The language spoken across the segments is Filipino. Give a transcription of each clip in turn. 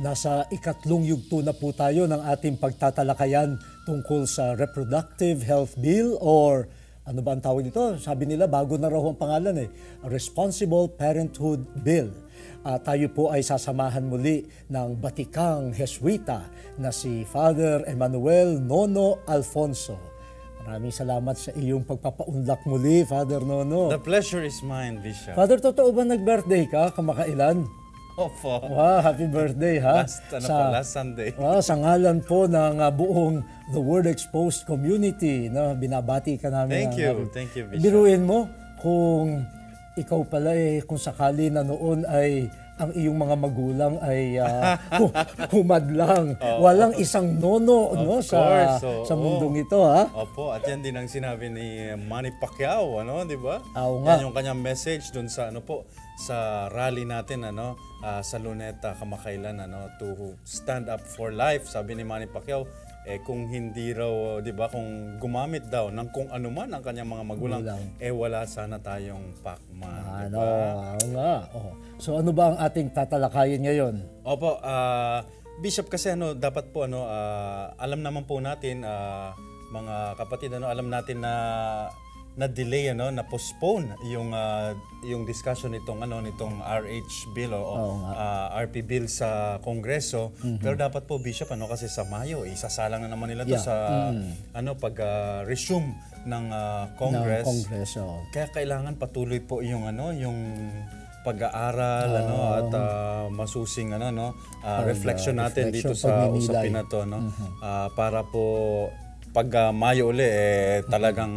Nasa ikatlong yugto na po tayo ng ating pagtatalakayan tungkol sa Reproductive Health Bill or ano ba ang tawag dito? Sabi nila bago na raw ang pangalan Responsible Parenthood Bill. Tayo po ay sasamahan muli ng batikang Jesuita na si Father Emmanuel Nono Alfonso. Maraming salamat sa iyong pagpapaunlak muli, Father Nono. The pleasure is mine, Bishop. Father, totoo ba nag-birthday ka? Kamakailan? Opo. Wow, happy birthday, ha? Last Sunday. Sa ngalan po ng buong The Word Exposed community, no? Binabati ka namin. Thank you, Bishop. Biruin mo kung ikaw pala kung sakali na noon ay ang iyong mga magulang ay humadlang. Walang isang nono no sa mundong ito, ha? Opo, at yan din ang sinabi ni Manny Pacquiao, di ba? Yan yung kanyang message dun sa sa rally natin sa Luneta kamakailan to stand up for life. Sabi ni Manny Pacquiao, kung hindi raw, 'di ba, kung gumamit daw ng kung ano man ang kanyang mga magulang, wala sana tayong pakman, nga. So ano ba ang ating tatalakayin ngayon? Opo, Bishop, kasi dapat po alam naman po natin, mga kapatid, alam natin na delay, na postpone yung discussion nitong RH bill o RP bill sa Kongreso. Pero dapat po, Bishop, kasi sa Mayo isasalang na naman nila to sa pag-resume ng Congress. Kaya kailangan patuloy po yung pag-aaral at masusing reflection natin dito sa usapin na to, para po pag Mayo uli talagang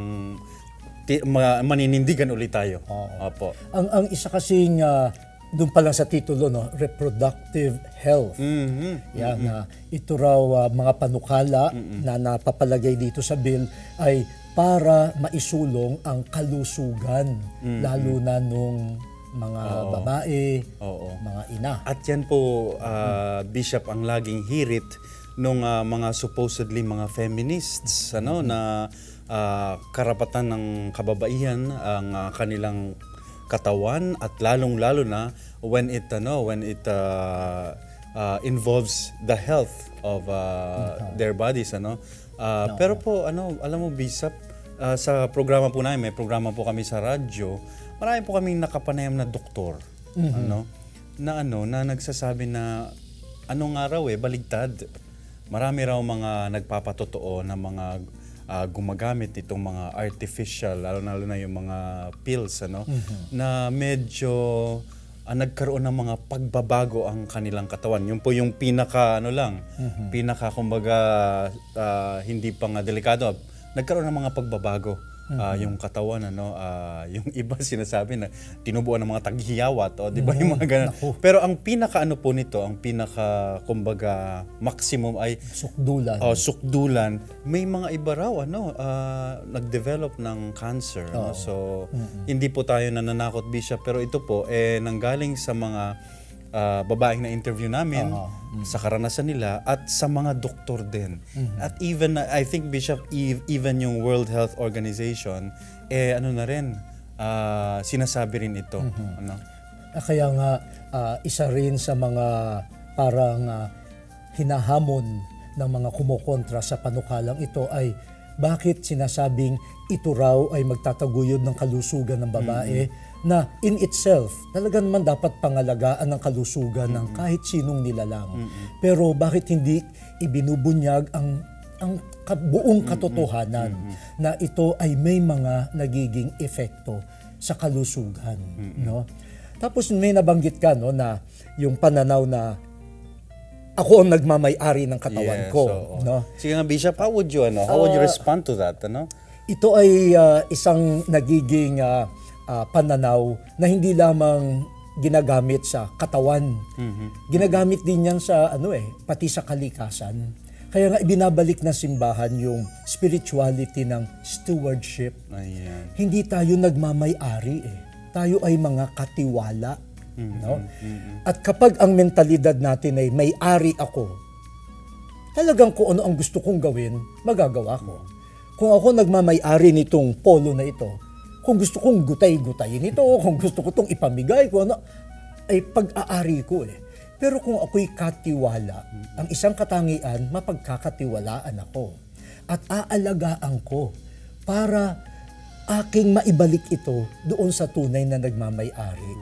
maninindigan ulit tayo. Opo. Ang isa kasing doon pa lang sa titulo, reproductive health. Yan, ito raw mga panukala na napapalagay dito sa bill ay para maisulong ang kalusugan, lalo na nung mga babae, mga ina. At yan po, Bishop, ang laging hirit nung mga supposedly mga feminists, na karapatan ng kababaihan ang kanilang katawan, at lalong-lalo na when it involves the health of their bodies, pero po alam mo, Bishop, sa programa po namin, may programa po kami sa radyo, marami po kaming nakapanayam na doktor na nagsasabi na nga raw baligtad. Marami raw mga nagpapatotoo na mga gumagamit itong mga artificial, lalo na yung mga pills, na medyo nagkaroon ng mga pagbabago ang kanilang katawan. Yun po yung pinaka kumbaga hindi pa nga delikado. Nagkaroon ng mga pagbabago yung katawan, yung iba sinasabi na tinubuan ng mga taghiyawat, di ba, yung mga ganun. Pero ang pinaka po nito, ang pinaka kumbaga maximum ay sukdulan. Sukdulan. May mga iba raw nag-develop ng cancer, so hindi po tayo nananakot, Bishop, pero ito po nanggaling sa mga babaeng na interview namin, sa karanasan nila at sa mga doktor din. At even, I think, Bishop, even yung World Health Organization, na rin, sinasabi rin ito. Kaya nga, isa rin sa mga parang hinahamon ng mga kumukontra sa panukalang ito ay bakit sinasabing ito raw ay magtataguyod ng kalusugan ng babae, na in itself, talaga naman dapat pangalagaan ng kalusugan ng kahit sinong nilalang. Pero bakit hindi ibinubunyag ang buong katotohanan na ito ay may mga nagiging epekto sa kalusugan. Tapos may nabanggit ka na yung pananaw na ako ang nagmamay-ari ng katawan ko. Sige nga, Bishop, how would you respond to that? Ito ay isang nagiging pananaw na hindi lamang ginagamit sa katawan. Ginagamit din yan sa pati sa kalikasan. Kaya nga ibinabalik ng simbahan yung spirituality ng stewardship. Hindi tayo nagmamay-ari Tayo ay mga katiwala. At kapag ang mentalidad natin ay may-ari ako, talagang kung ano ang gusto kong gawin, magagawa ko. Kung ako nagmamay-ari nitong polo na ito, kung gusto kong gutay-gutayin ito, kung gusto ko itong ipamigay, kung ano, ay pag-aari ko Pero kung ako'y katiwala, ang isang katangian, mapagkakatiwalaan ako. At aalagaan ko para aking maibalik ito doon sa tunay na nagmamay-ari.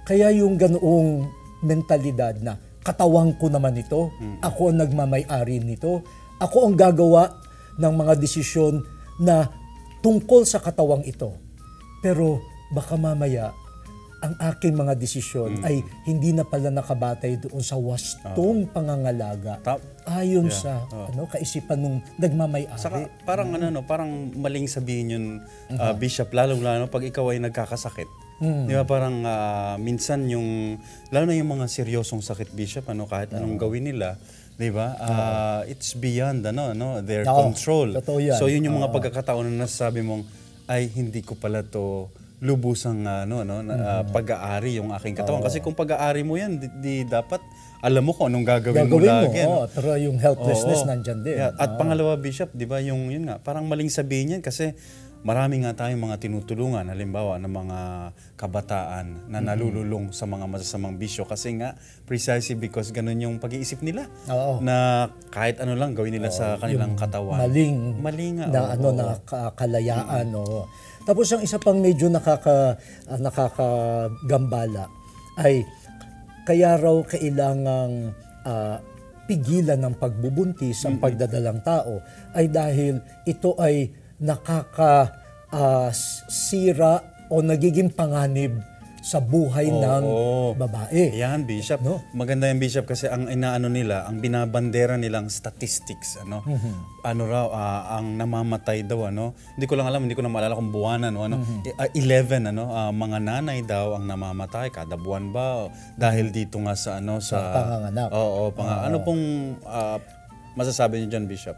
Kaya yung ganoong mentalidad na katawang ko naman ito, ako ang nagmamay-ari nito, ako ang gagawa ng mga desisyon na tungkol sa katawang ito. Pero baka mamaya, ang aking mga desisyon ay hindi na pala nakabatay doon sa wastong pangangalaga ayon sa kaisipan ng nagmamay-ari. Saka parang parang maling sabihin yun, Bishop, lalo pag ikaw ay nagkakasakit. Di ba parang minsan lalo na yung mga seryosong sakit, Bishop, kahit anong gawin nila, di ba? It's beyond their control. So yun yung mga pagkakataon na nasasabi mong, ay hindi ko pala to lubusang pag-aari yung aking katawan. Kasi kung pag-aari mo yan, di dapat alam mo kung anong gagawin mo lagi. Pero yung helplessness nandyan din. Yeah. At pangalawa, Bishop, di ba yun nga, parang maling sabihin yan kasi marami nga tayong mga tinutulungan, halimbawa ng mga kabataan na nalululong sa mga masasamang bisyo kasi nga precisely because ganun yung pag-iisip nila na kahit ano lang gawin nila sa kanilang katawan. Maling na kalayaan. Tapos ang isa pang medyo nakakagambala ay kaya raw kailangang pigilan ng pagbubuntis ang pagdadalang tao ay dahil ito ay nakakasira o nagiging panganib sa buhay ng babae. Yan, Bishop. Maganda yan, Bishop, kasi ang inaano nila, ang binabandera nilang statistics, ang namamatay daw, Hindi ko lang alam, hindi ko na maalala kung buwanan, 11, mga nanay daw ang namamatay kada buwan ba dahil dito nga sa panganganak. Ano pong masasabi niyo dyan, Bishop?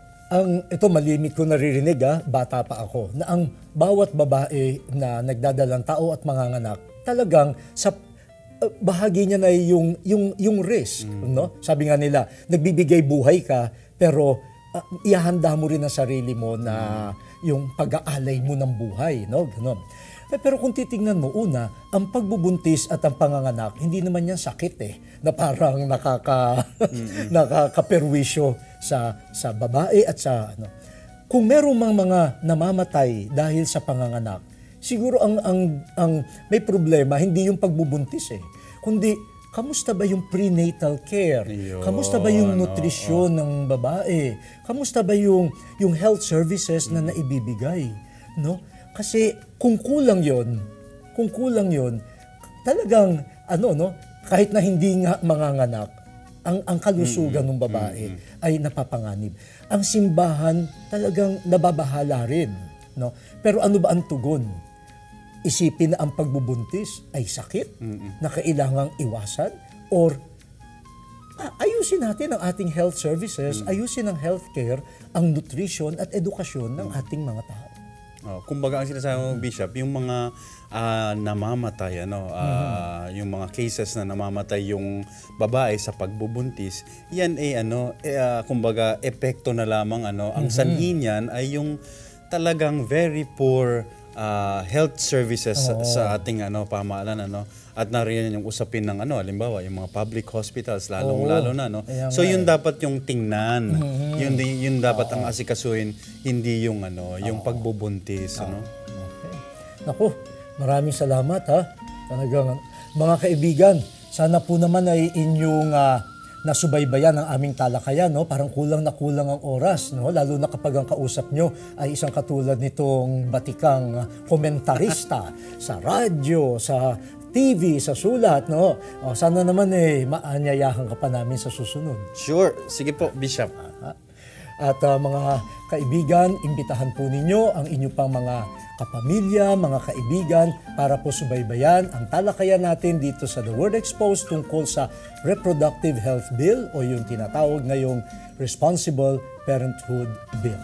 Ito malimit ko naririnig, bata pa ako, na ang bawat babae na nagdadalang tao at manganganak, talagang sa bahagi niya na yung risk. Sabi nga nila, nagbibigay buhay ka, pero ihahanda mo rin ang sarili mo na yung pag-aalay mo ng buhay. Ganon. Pero kung titingnan mo, una, ang pagbubuntis at ang panganganak, hindi naman yan sakit na parang nakakaperwisyo sa babae at sa Kung merong mga namamatay dahil sa panganganak, siguro ang may problema hindi yung pagbubuntis kundi kamusta ba yung prenatal care? Kamusta ba yung nutrisyon ng babae? Kamusta ba yung health services na naibibigay? Kasi kung kulang yon, talagang kahit na hindi nga manganganak, ang kalusugan ng babae ay napapanganib. Ang simbahan talagang nababahala rin. Pero ano ba ang tugon? Isipin na ang pagbubuntis ay sakit na kailangang iwasan? Or ayusin natin ang ating health services, ayusin ang healthcare, ang nutrition at edukasyon ng ating mga tao. Kumbaga ang sinasabi mo, Bishop, yung mga namamatay, yung mga cases na namamatay yung babae sa pagbubuntis, yan kumbaga epekto na lamang ang sanhi niyan ay yung talagang very poor health services sa ating pamahalaan, at nariyan yung usapin ng halimbawa yung mga public hospitals lalong-lalo na so yun dapat yung tingnan, yun dapat ang asikasuhin, hindi yung yung pagbubuntis. Okay. Naku, maraming salamat talagang mga kaibigan, sana po naman ay inyong nasubaybayan ang aming talakayan, parang kulang na kulang ang oras, lalo na kapag ang kausap nyo ay isang katulad nitong batikang komentarista sa radyo, sa TV, sa sulat, sana naman maanyayahan ka pa namin sa susunod. Sure, sige po, Bishop. At mga kaibigan, imbitahan po ninyo ang inyo pang mga kapamilya, mga kaibigan para po subaybayan ang talakayan natin dito sa The Word Exposed tungkol sa Reproductive Health Bill o yung tinatawag ngayong Responsible Parenthood Bill.